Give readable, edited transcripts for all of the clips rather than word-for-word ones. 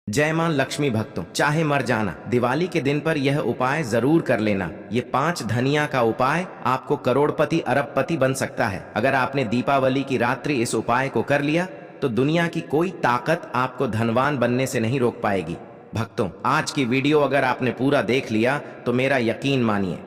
जय मां लक्ष्मी भक्तों, चाहे मर जाना, दिवाली के दिन पर यह उपाय जरूर कर लेना। ये 5 धनिया का उपाय आपको करोड़पति अरबपति बन सकता है। अगर आपने दीपावली की रात्रि इस उपाय को कर लिया तो दुनिया की कोई ताकत आपको धनवान बनने से नहीं रोक पाएगी। भक्तों, आज की वीडियो अगर आपने पूरा देख लिया तो मेरा यकीन मानिए,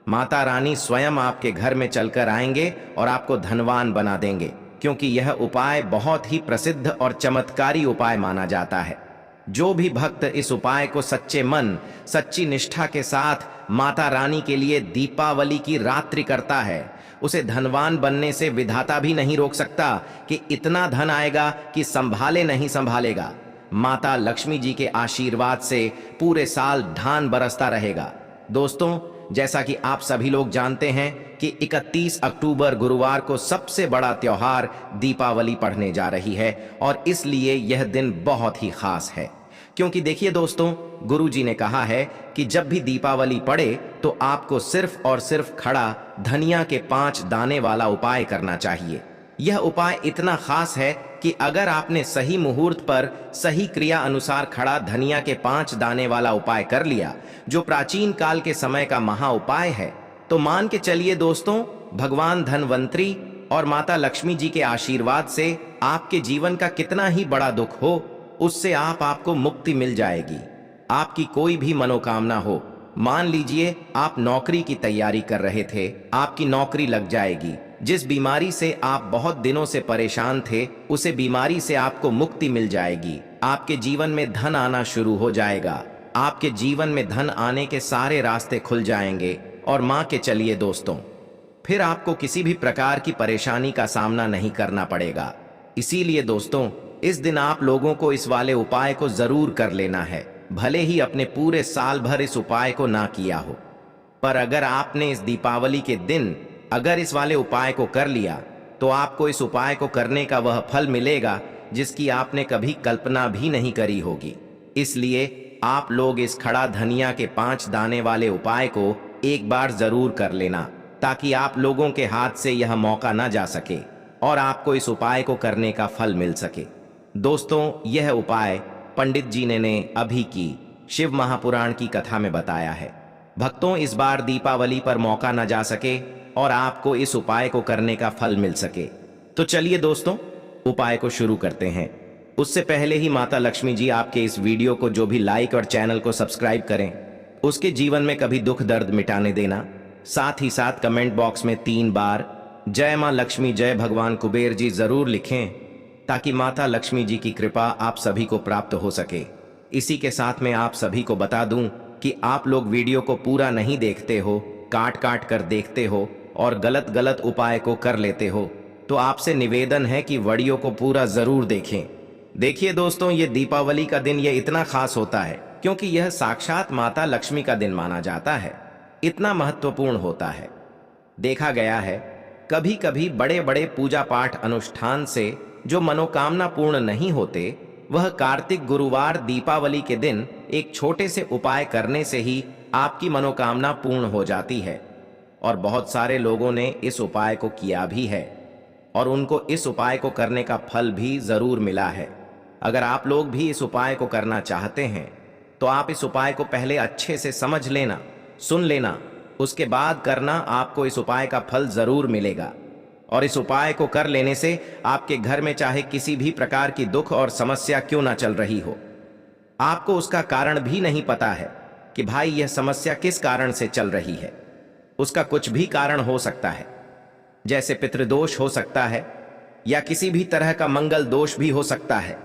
माता रानी स्वयं आपके घर में चलकर आएंगे और आपको धनवान बना देंगे, क्योंकि यह उपाय बहुत ही प्रसिद्ध और चमत्कारी उपाय माना जाता है। जो भी भक्त इस उपाय को सच्चे मन, सच्ची निष्ठा के साथ माता रानी के लिए दीपावली की रात्रि करता है, उसे धनवान बनने से विधाता भी नहीं रोक सकता कि इतना धन आएगा कि संभाले नहीं संभालेगा। माता लक्ष्मी जी के आशीर्वाद से पूरे साल धान बरसता रहेगा। दोस्तों, जैसा कि आप सभी लोग जानते हैं कि 31 अक्टूबर गुरुवार को सबसे बड़ा त्योहार दीपावली पड़ने जा रही है और इसलिए यह दिन बहुत ही खास है। क्योंकि देखिए दोस्तों, गुरु जी ने कहा है कि जब भी दीपावली पड़े तो आपको सिर्फ और सिर्फ खड़ा धनिया के 5 दाने वाला उपाय करना चाहिए। यह उपाय इतना खास है कि अगर आपने सही मुहूर्त पर सही क्रिया अनुसार खड़ा धनिया के 5 दाने वाला उपाय कर लिया, जो प्राचीन काल के समय का महा उपाय है, तो मान के चलिए दोस्तों, भगवान धनवंतरी और माता लक्ष्मी जी के आशीर्वाद से आपके जीवन का कितना ही बड़ा दुख हो, उससे आपको मुक्ति मिल जाएगी। आपकी कोई भी मनोकामना हो, मान लीजिए आप नौकरी की तैयारी कर रहे थे, आपकी नौकरी लग जाएगी। जिस बीमारी से आप बहुत दिनों से परेशान थे, उसे बीमारी से आपको मुक्ति मिल जाएगी। आपके जीवन में धन आना शुरू हो जाएगा। आपके जीवन में धन आने के सारे रास्ते खुल जाएंगे और मान के चलिए दोस्तों, फिर आपको किसी भी प्रकार की परेशानी का सामना नहीं करना पड़ेगा। इसीलिए दोस्तों, इस दिन आप लोगों को इस वाले उपाय को जरूर कर लेना है, भले ही अपने पूरे साल भर इस उपाय को ना किया हो। पर अगर आपने इस दीपावली के दिन अगर इस वाले उपाय को कर लिया तो आपको इस उपाय को करने का वह फल मिलेगा जिसकी आपने कभी कल्पना भी नहीं करी होगी। इसलिए आप लोग इस खड़ा धनिया के 5 दाने वाले उपाय को एक बार जरूर कर लेना, ताकि आप लोगों के हाथ से यह मौका ना जा सके और आपको इस उपाय को करने का फल मिल सके। दोस्तों, यह उपाय पंडित जी ने अभी की शिव महापुराण की कथा में बताया है। भक्तों, इस बार दीपावली पर मौका न जा सके और आपको इस उपाय को करने का फल मिल सके, तो चलिए दोस्तों, उपाय को शुरू करते हैं। उससे पहले ही माता लक्ष्मी जी आपके इस वीडियो को जो भी लाइक और चैनल को सब्सक्राइब करें, उसके जीवन में कभी दुख दर्द मिटाने देना। साथ ही साथ कमेंट बॉक्स में 3 बार जय मां लक्ष्मी, जय भगवान कुबेर जी जरूर लिखें, ताकि माता लक्ष्मी जी की कृपा आप सभी को प्राप्त हो सके। इसी के साथ में आप सभी को बता दूं कि आप लोग वीडियो को पूरा नहीं देखते हो, काट काट कर देखते हो और गलत गलत उपाय को कर लेते हो, तो आपसे निवेदन है कि वीडियो को पूरा जरूर देखें। देखिए दोस्तों, ये दीपावली का दिन ये इतना खास होता है क्योंकि यह साक्षात माता लक्ष्मी का दिन माना जाता है। इतना महत्वपूर्ण होता है। देखा गया है कभी कभी बड़े बड़े पूजा पाठ अनुष्ठान से जो मनोकामना पूर्ण नहीं होते, वह कार्तिक गुरुवार दीपावली के दिन एक छोटे से उपाय करने से ही आपकी मनोकामना पूर्ण हो जाती है। और बहुत सारे लोगों ने इस उपाय को किया भी है और उनको इस उपाय को करने का फल भी जरूर मिला है। अगर आप लोग भी इस उपाय को करना चाहते हैं तो आप इस उपाय को पहले अच्छे से समझ लेना, सुन लेना, उसके बाद करना। आपको इस उपाय का फल जरूर मिलेगा और इस उपाय को कर लेने से आपके घर में चाहे किसी भी प्रकार की दुख और समस्या क्यों ना चल रही हो, आपको उसका कारण भी नहीं पता है कि भाई यह समस्या किस कारण से चल रही है। उसका कुछ भी कारण हो सकता है, जैसे पितृदोष हो सकता है या किसी भी तरह का मंगल दोष भी हो सकता है।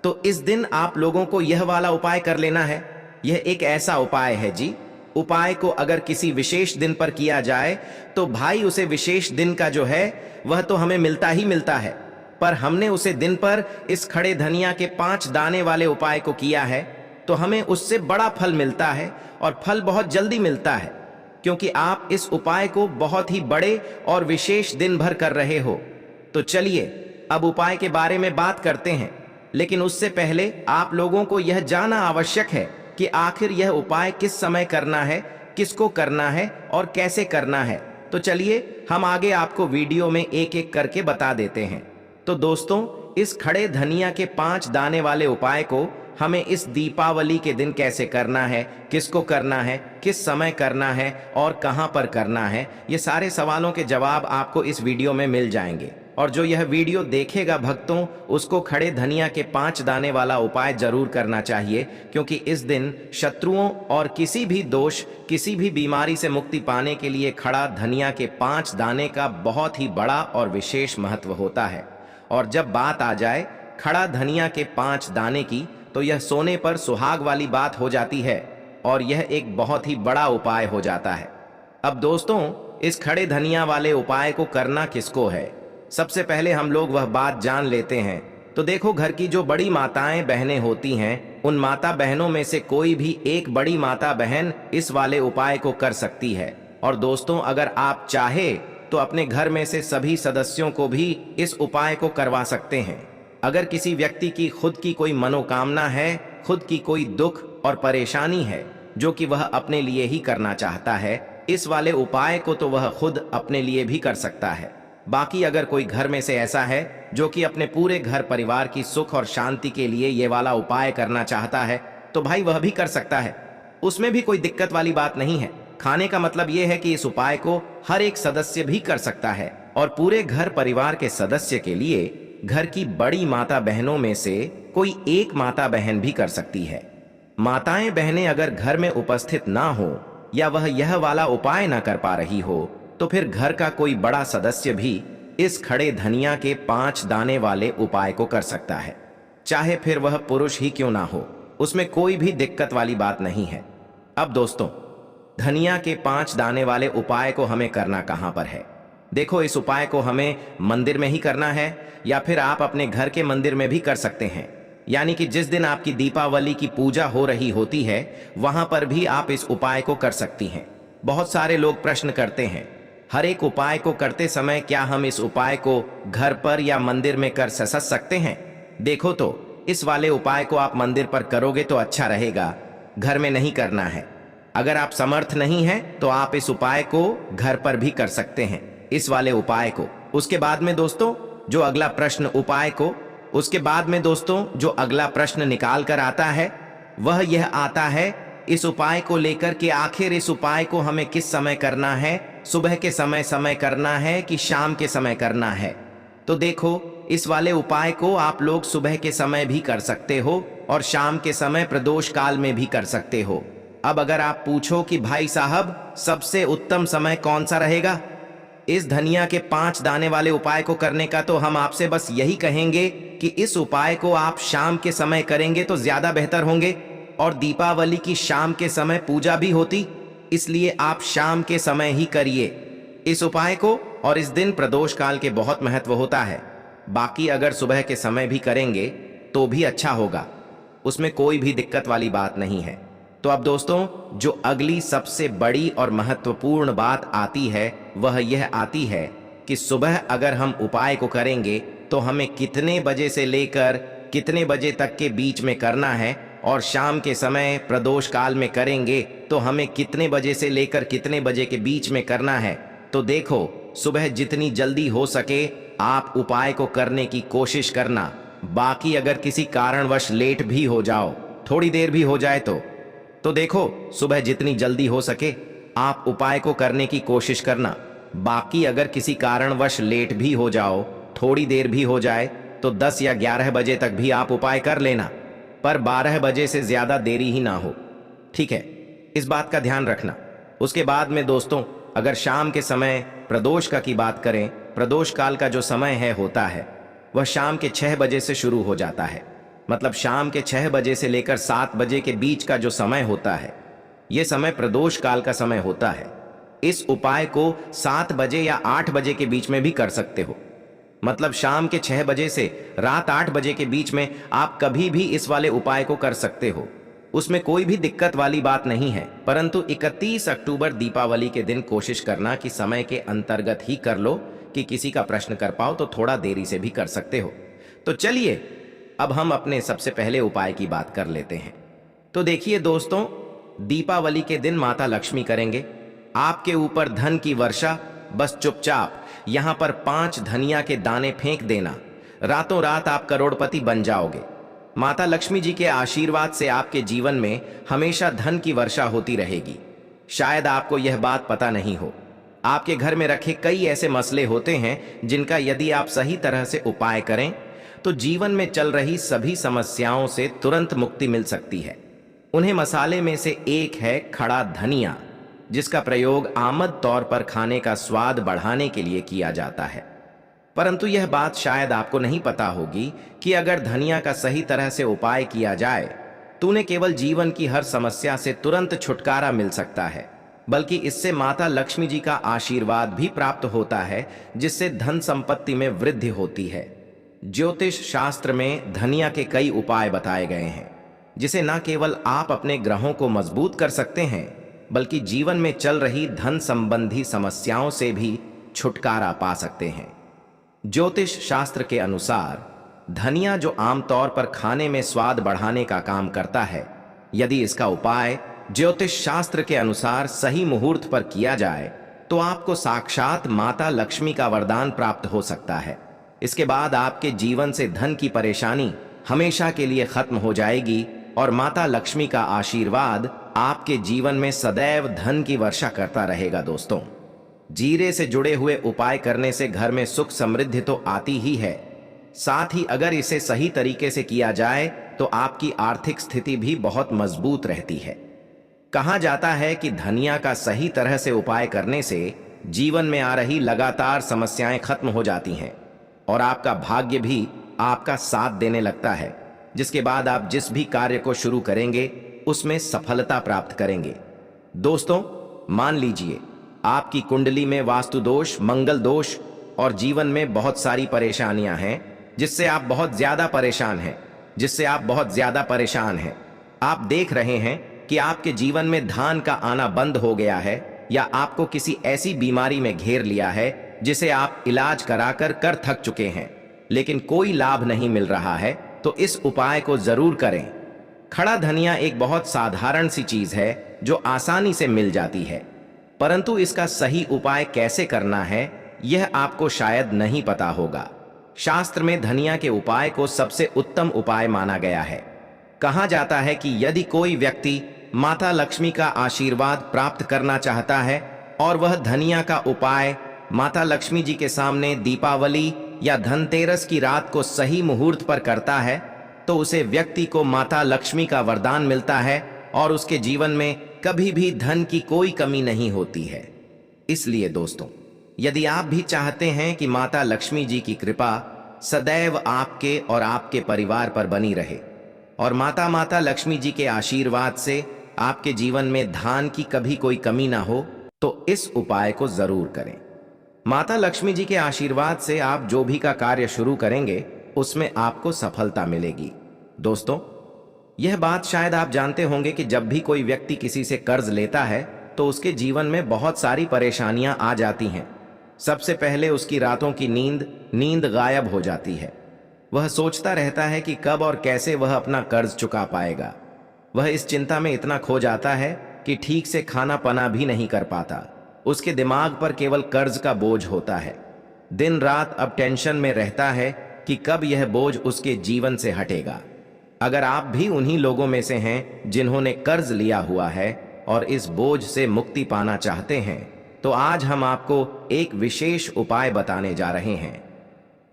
तो इस दिन आप लोगों को यह वाला उपाय कर लेना है। यह एक ऐसा उपाय है जी, उपाय को अगर किसी विशेष दिन पर किया जाए तो भाई उसे विशेष दिन का जो है वह तो हमें मिलता ही मिलता है, पर हमने उसे दिन पर इस खड़े धनिया के 5 दाने वाले उपाय को किया है तो हमें उससे बड़ा फल मिलता है और फल बहुत जल्दी मिलता है, क्योंकि आप इस उपाय को बहुत ही बड़े और विशेष दिन भर कर रहे हो। तो चलिए अब उपाय के बारे में बात करते हैं, लेकिन उससे पहले आप लोगों को यह जानना आवश्यक है कि आखिर यह उपाय किस समय करना है, किसको करना है और कैसे करना है। तो चलिए हम आगे आपको वीडियो में एक एक करके बता देते हैं। तो दोस्तों, इस खड़े धनिया के 5 दाने वाले उपाय को हमें इस दीपावली के दिन कैसे करना है, किसको करना है, किस समय करना है और कहां पर करना है, ये सारे सवालों के जवाब आपको इस वीडियो में मिल जाएंगे। और जो यह वीडियो देखेगा भक्तों, उसको खड़े धनिया के 5 दाने वाला उपाय जरूर करना चाहिए, क्योंकि इस दिन शत्रुओं और किसी भी दोष, किसी भी बीमारी से मुक्ति पाने के लिए खड़ा धनिया के 5 दाने का बहुत ही बड़ा और विशेष महत्व होता है। और जब बात आ जाए खड़ा धनिया के 5 दाने की, तो यह सोने पर सुहाग वाली बात हो जाती है और यह एक बहुत ही बड़ा उपाय हो जाता है। अब दोस्तों, इस खड़े धनिया वाले उपाय को करना किसको है, सबसे पहले हम लोग वह बात जान लेते हैं। तो देखो, घर की जो बड़ी माताएं बहनें होती हैं, उन माता बहनों में से कोई भी एक बड़ी माता बहन इस वाले उपाय को कर सकती है। और दोस्तों, अगर आप चाहे तो अपने घर में से सभी सदस्यों को भी इस उपाय को करवा सकते हैं। अगर किसी व्यक्ति की खुद की कोई मनोकामना है, खुद की कोई दुख और परेशानी है जो कि वह अपने लिए ही करना चाहता है, इस वाले उपाय को तो वह खुद अपने लिए भी कर सकता है। बाकी अगर कोई घर में से ऐसा है जो कि अपने पूरे घर परिवार की सुख और शांति के लिए ये वाला उपाय करना चाहता है, तो भाई वह भी कर सकता है, उसमें भी कोई दिक्कत वाली बात नहीं है। खाने का मतलब यह है कि इस उपाय को हर एक सदस्य भी कर सकता है और पूरे घर परिवार के सदस्य के लिए घर की बड़ी माता बहनों में से कोई एक माता बहन भी कर सकती है। माताएं बहनें अगर घर में उपस्थित ना हो या वह यह वाला उपाय ना कर पा रही हो, तो फिर घर का कोई बड़ा सदस्य भी इस खड़े धनिया के 5 दाने वाले उपाय को कर सकता है, चाहे फिर वह पुरुष ही क्यों ना हो, उसमें कोई भी दिक्कत वाली बात नहीं है। अब दोस्तों, धनिया के 5 दाने वाले उपाय को हमें करना कहां पर है? देखो, इस उपाय को हमें मंदिर में ही करना है या फिर आप अपने घर के मंदिर में भी कर सकते हैं। यानी कि जिस दिन आपकी दीपावली की पूजा हो रही होती है, वहां पर भी आप इस उपाय को कर सकती हैं। बहुत सारे लोग प्रश्न करते हैं, हर एक उपाय को करते समय क्या हम इस उपाय को घर पर या मंदिर में कर सकते हैं? देखो, तो इस वाले उपाय को आप मंदिर पर करोगे तो अच्छा रहेगा, घर में नहीं करना है। अगर आप समर्थ नहीं हैं तो आप इस उपाय को घर पर भी कर सकते हैं, इस वाले उपाय को। उसके बाद में दोस्तों, जो अगला प्रश्न उपाय को उसके बाद में दोस्तों जो अगला प्रश्न निकाल कर आता है, वह यह आता है इस उपाय को लेकर कि आखिर इस उपाय को हमें किस समय करना है, सुबह के समय करना है कि शाम के समय करना है? तो देखो, इस वाले उपाय को आप लोग सुबह के समय भी कर सकते हो और शाम के समय प्रदोष काल में भी कर सकते हो। अब अगर आप पूछो कि भाई साहब, सबसे उत्तम समय कौन सा रहेगा इस धनिया के 5 दाने वाले उपाय को करने का, तो हम आपसे बस यही कहेंगे कि इस उपाय को आप शाम के समय करेंगे तो ज्यादा बेहतर होंगे। और दीपावली की शाम के समय पूजा भी होती, इसलिए आप शाम के समय ही करिए इस उपाय को। और इस दिन प्रदोष काल के बहुत महत्व होता है। बाकी अगर सुबह के समय भी करेंगे तो भी अच्छा होगा, उसमें कोई भी दिक्कत वाली बात नहीं है। तो अब दोस्तों, जो अगली सबसे बड़ी और महत्वपूर्ण बात आती है, वह यह आती है कि सुबह अगर हम उपाय को करेंगे तो हमें कितने बजे से लेकर कितने बजे तक के बीच में करना है, और शाम के समय प्रदोष काल में करेंगे तो हमें कितने बजे से लेकर कितने बजे के बीच में करना है। तो देखो, सुबह जितनी जल्दी हो सके आप उपाय को करने की कोशिश करना। बाकी अगर किसी कारणवश लेट भी हो जाओ, थोड़ी देर भी हो जाए, तो देखो, सुबह जितनी जल्दी हो सके आप उपाय को करने की कोशिश करना। बाकी अगर किसी कारणवश लेट भी हो जाओ, थोड़ी देर भी हो जाए, तो 10 या 11 बजे तक भी आप उपाय कर लेना, पर 12 बजे से ज्यादा देरी ही ना हो, ठीक है? इस बात का ध्यान रखना। उसके बाद में दोस्तों, अगर शाम के समय प्रदोष का की बात करें, प्रदोष काल का जो समय है होता है वह शाम के 6 बजे से शुरू हो जाता है। मतलब शाम के 6 बजे से लेकर 7 बजे के बीच का जो समय होता है, यह समय प्रदोष काल का समय होता है। इस उपाय को 7 बजे या 8 बजे के बीच में भी कर सकते हो। मतलब शाम के 6 बजे से रात 8 बजे के बीच में आप कभी भी इस वाले उपाय को कर सकते हो, उसमें कोई भी दिक्कत वाली बात नहीं है। परंतु 31 अक्टूबर दीपावली के दिन कोशिश करना कि समय के अंतर्गत ही कर लो, कि किसी का प्रश्न कर पाओ तो थोड़ा देरी से भी कर सकते हो। तो चलिए, अब हम अपने सबसे पहले उपाय की बात कर लेते हैं। तो देखिए दोस्तों, दीपावली के दिन माता लक्ष्मी करेंगे आपके ऊपर धन की वर्षा। बस चुपचाप यहां पर 5 धनिया के दाने फेंक देना, रातों रात आप करोड़पति बन जाओगे। माता लक्ष्मी जी के आशीर्वाद से आपके जीवन में हमेशा धन की वर्षा होती रहेगी। शायद आपको यह बात पता नहीं हो, आपके घर में रखे कई ऐसे मसले होते हैं जिनका यदि आप सही तरह से उपाय करें तो जीवन में चल रही सभी समस्याओं से तुरंत मुक्ति मिल सकती है। उन्हें मसाले में से एक है खड़ा धनिया, जिसका प्रयोग आमद तौर पर खाने का स्वाद बढ़ाने के लिए किया जाता है। परंतु यह बात शायद आपको नहीं पता होगी कि अगर धनिया का सही तरह से उपाय किया जाए तो उन्हें केवल जीवन की हर समस्या से तुरंत छुटकारा मिल सकता है, बल्कि इससे माता लक्ष्मी जी का आशीर्वाद भी प्राप्त होता है, जिससे धन संपत्ति में वृद्धि होती है। ज्योतिष शास्त्र में धनिया के कई उपाय बताए गए हैं, जिसे न केवल आप अपने ग्रहों को मजबूत कर सकते हैं, बल्कि जीवन में चल रही धन संबंधी समस्याओं से भी छुटकारा पा सकते हैं। ज्योतिष शास्त्र के अनुसार धनिया, जो आमतौर पर खाने में स्वाद बढ़ाने का काम करता है, यदि इसका उपाय ज्योतिष शास्त्र के अनुसार सही मुहूर्त पर किया जाए तो आपको साक्षात माता लक्ष्मी का वरदान प्राप्त हो सकता है। इसके बाद आपके जीवन से धन की परेशानी हमेशा के लिए खत्म हो जाएगी और माता लक्ष्मी का आशीर्वाद आपके जीवन में सदैव धन की वर्षा करता रहेगा। दोस्तों, जीरे से जुड़े हुए उपाय करने से घर में सुख समृद्धि तो आती ही है, साथ ही अगर इसे सही तरीके से किया जाए तो आपकी आर्थिक स्थिति भी बहुत मजबूत रहती है। कहा जाता है कि धनिया का सही तरह से उपाय करने से जीवन में आ रही लगातार समस्याएं खत्म हो जाती हैं और आपका भाग्य भी आपका साथ देने लगता है, जिसके बाद आप जिस भी कार्य को शुरू करेंगे उसमें सफलता प्राप्त करेंगे। दोस्तों, मान लीजिए आपकी कुंडली में वास्तु दोष, मंगल दोष और जीवन में बहुत सारी परेशानियां हैं, जिससे आप बहुत ज्यादा परेशान हैं। आप देख रहे हैं कि आपके जीवन में धन का आना बंद हो गया है, या आपको किसी ऐसी बीमारी में घेर लिया है जिसे आप इलाज कराकर कर थक चुके हैं, लेकिन कोई लाभ नहीं मिल रहा है, तो इस उपाय को जरूर करें। खड़ा धनिया एक बहुत साधारण सी चीज है जो आसानी से मिल जाती है, परंतु इसका सही उपाय कैसे करना है यह आपको शायद नहीं पता होगा। शास्त्र में धनिया के उपाय को सबसे उत्तम उपाय माना गया है। कहा जाता है कि यदि कोई व्यक्ति माता लक्ष्मी का आशीर्वाद प्राप्त करना चाहता है और वह धनिया का उपाय माता लक्ष्मी जी के सामने दीपावली या धनतेरस की रात को सही मुहूर्त पर करता है, तो उसे व्यक्ति को माता लक्ष्मी का वरदान मिलता है और उसके जीवन में कभी भी धन की कोई कमी नहीं होती है। इसलिए दोस्तों, यदि आप भी चाहते हैं कि माता लक्ष्मी जी की कृपा सदैव आपके और आपके परिवार पर बनी रहे और माता लक्ष्मी जी के आशीर्वाद से आपके जीवन में धन की कभी कोई कमी ना हो, तो इस उपाय को जरूर करें। माता लक्ष्मी जी के आशीर्वाद से आप जो भी का कार्य शुरू करेंगे उसमें आपको सफलता मिलेगी। दोस्तों, यह बात शायद आप जानते होंगे कि जब भी कोई व्यक्ति किसी से कर्ज लेता है तो उसके जीवन में बहुत सारी परेशानियां आ जाती हैं। सबसे पहले उसकी रातों की नींद गायब हो जाती है। वह सोचता रहता है कि कब और कैसे वह अपना कर्ज चुका पाएगा। वह इस चिंता में इतना खो जाता है कि ठीक से खाना पना भी नहीं कर पाता। उसके दिमाग पर केवल कर्ज का बोझ होता है। दिन रात अब टेंशन में रहता है कि कब यह बोझ उसके जीवन से हटेगा। अगर आप भी उन्हीं लोगों में से हैं जिन्होंने कर्ज लिया हुआ है और इस बोझ से मुक्ति पाना चाहते हैं, तो आज हम आपको एक विशेष उपाय बताने जा रहे हैं।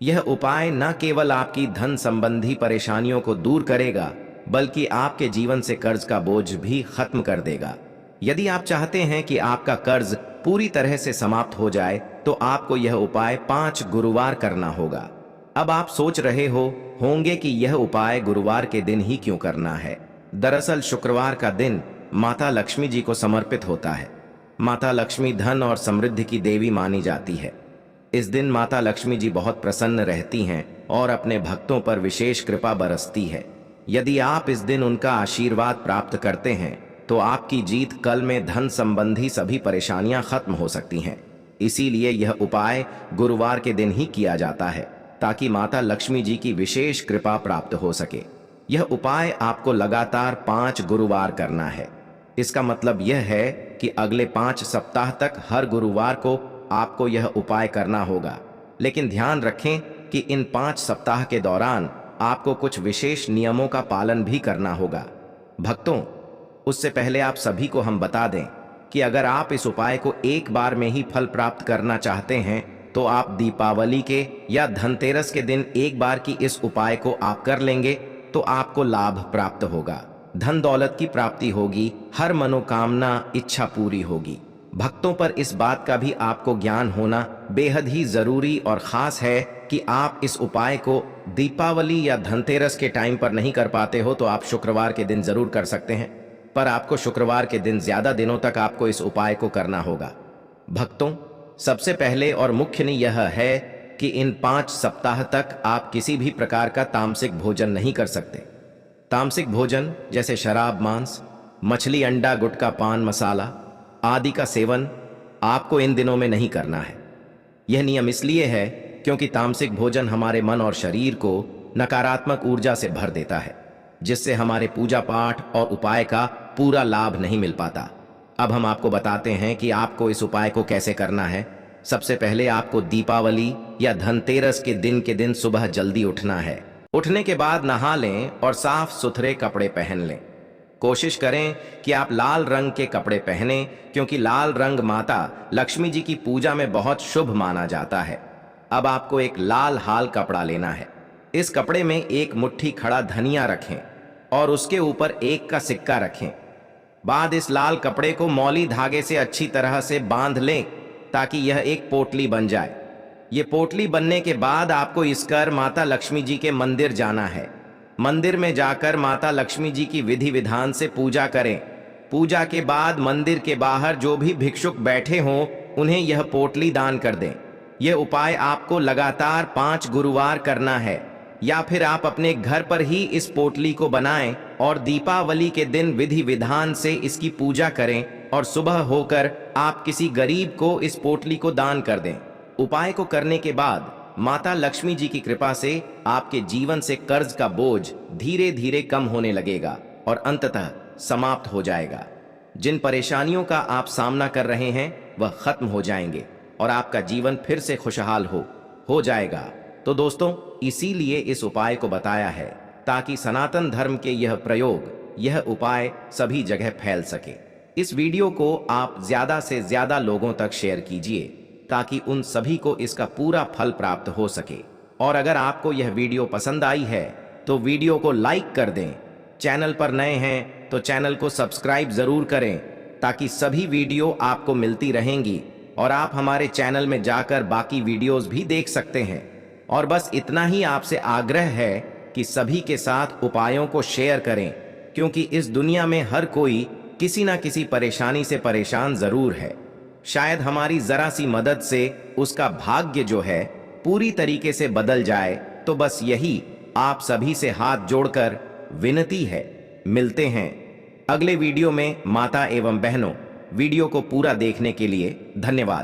यह उपाय न केवल आपकी धन संबंधी परेशानियों को दूर करेगा, बल्कि आपके जीवन से कर्ज का बोझ भी खत्म कर देगा। यदि आप चाहते हैं कि आपका कर्ज पूरी तरह से समाप्त हो जाए, तो आपको यह उपाय 5 गुरुवार करना होगा। अब आप सोच रहे होंगे कि यह उपाय गुरुवार के दिन ही क्यों करना है। दरअसल शुक्रवार का दिन माता लक्ष्मी जी को समर्पित होता है। माता लक्ष्मी धन और समृद्धि की देवी मानी जाती है। इस दिन माता लक्ष्मी जी बहुत प्रसन्न रहती हैं और अपने भक्तों पर विशेष कृपा बरसती है। यदि आप इस दिन उनका आशीर्वाद प्राप्त करते हैं तो आपकी जीत कल में धन संबंधी सभी परेशानियां खत्म हो सकती हैं। इसीलिए यह उपाय गुरुवार के दिन ही किया जाता है, ताकि माता लक्ष्मी जी की विशेष कृपा प्राप्त हो सके। यह उपाय आपको लगातार 5 गुरुवार करना है। इसका मतलब यह है कि अगले 5 सप्ताह तक हर गुरुवार को आपको यह उपाय करना होगा। लेकिन ध्यान रखें कि इन 5 सप्ताह के दौरान आपको कुछ विशेष नियमों का पालन भी करना होगा। भक्तों, उससे पहले आप सभी को हम बता दें कि अगर आप इस उपाय को एक बार में ही फल प्राप्त करना चाहते हैं तो आप दीपावली के या धनतेरस के दिन एक बार की इस उपाय को आप कर लेंगे तो आपको लाभ प्राप्त होगा, धन दौलत की प्राप्ति होगी, हर मनोकामना इच्छा पूरी होगी। भक्तों पर इस बात का भी आपको ज्ञान होना बेहद ही जरूरी और खास है कि आप इस उपाय को दीपावली या धनतेरस के टाइम पर नहीं कर पाते हो तो आप शुक्रवार के दिन जरूर कर सकते हैं, पर आपको शुक्रवार के दिन ज्यादा दिनों तक आपको इस उपाय को करना होगा। भक्तों, सबसे पहले और मुख्य यह है कि इन 5 सप्ताह तक आप किसी भी प्रकार का तामसिक भोजन नहीं कर सकते। तामसिक भोजन जैसे शराब, मांस, मछली, अंडा, गुटखा, पान मसाला आदि का सेवन आपको इन दिनों में नहीं करना है। यह नियम इसलिए है क्योंकि तामसिक भोजन हमारे मन और शरीर को नकारात्मक ऊर्जा से भर देता है, जिससे हमारे पूजा पाठ और उपाय का पूरा लाभ नहीं मिल पाता। अब हम आपको बताते हैं कि आपको इस उपाय को कैसे करना है। सबसे पहले आपको दीपावली या धनतेरस के दिन सुबह जल्दी उठना है। उठने के बाद नहा लें और साफ सुथरे कपड़े पहन लें। कोशिश करें कि आप लाल रंग के कपड़े पहनें क्योंकि लाल रंग माता लक्ष्मी जी की पूजा में बहुत शुभ माना जाता है। अब आपको एक लाल हाल कपड़ा लेना है। इस कपड़े में एक मुट्ठी खड़ा धनिया रखें और उसके ऊपर 1 का सिक्का रखें। बाद इस लाल कपड़े को मौली धागे से अच्छी तरह से बांध लें ताकि यह एक पोटली बन जाए। ये पोटली बनने के बाद आपको इसकर माता लक्ष्मी जी के मंदिर जाना है। मंदिर में जाकर माता लक्ष्मी जी की विधि विधान से पूजा करें। पूजा के बाद मंदिर के बाहर जो भी भिक्षुक बैठे हों उन्हें यह पोटली दान कर दें। यह उपाय आपको लगातार 5 गुरुवार करना है, या फिर आप अपने घर पर ही इस पोटली को बनाएं और दीपावली के दिन विधि विधान से इसकी पूजा करें और सुबह होकर आप किसी गरीब को इस पोटली को दान कर दें। उपाय को करने के बाद माता लक्ष्मी जी की कृपा से आपके जीवन से कर्ज का बोझ धीरे धीरे कम होने लगेगा और अंततः समाप्त हो जाएगा। जिन परेशानियों का आप सामना कर रहे हैं वह खत्म हो जाएंगे और आपका जीवन फिर से खुशहाल हो जाएगा। तो दोस्तों, इसीलिए इस उपाय को बताया है ताकि सनातन धर्म के यह प्रयोग, यह उपाय सभी जगह फैल सके। इस वीडियो को आप ज्यादा से ज्यादा लोगों तक शेयर कीजिए ताकि उन सभी को इसका पूरा फल प्राप्त हो सके। और अगर आपको यह वीडियो पसंद आई है तो वीडियो को लाइक कर दें। चैनल पर नए हैं तो चैनल को सब्सक्राइब जरूर करें ताकि सभी वीडियो आपको मिलती रहेंगी और आप हमारे चैनल में जाकर बाकी वीडियोस भी देख सकते हैं। और बस इतना ही आपसे आग्रह है कि सभी के साथ उपायों को शेयर करें, क्योंकि इस दुनिया में हर कोई किसी ना किसी परेशानी से परेशान जरूर है। शायद हमारी जरा सी मदद से उसका भाग्य जो है पूरी तरीके से बदल जाए। तो बस यही आप सभी से हाथ जोड़कर विनती है। मिलते हैं अगले वीडियो में। माता एवं बहनों, वीडियो को पूरा देखने के लिए धन्यवाद।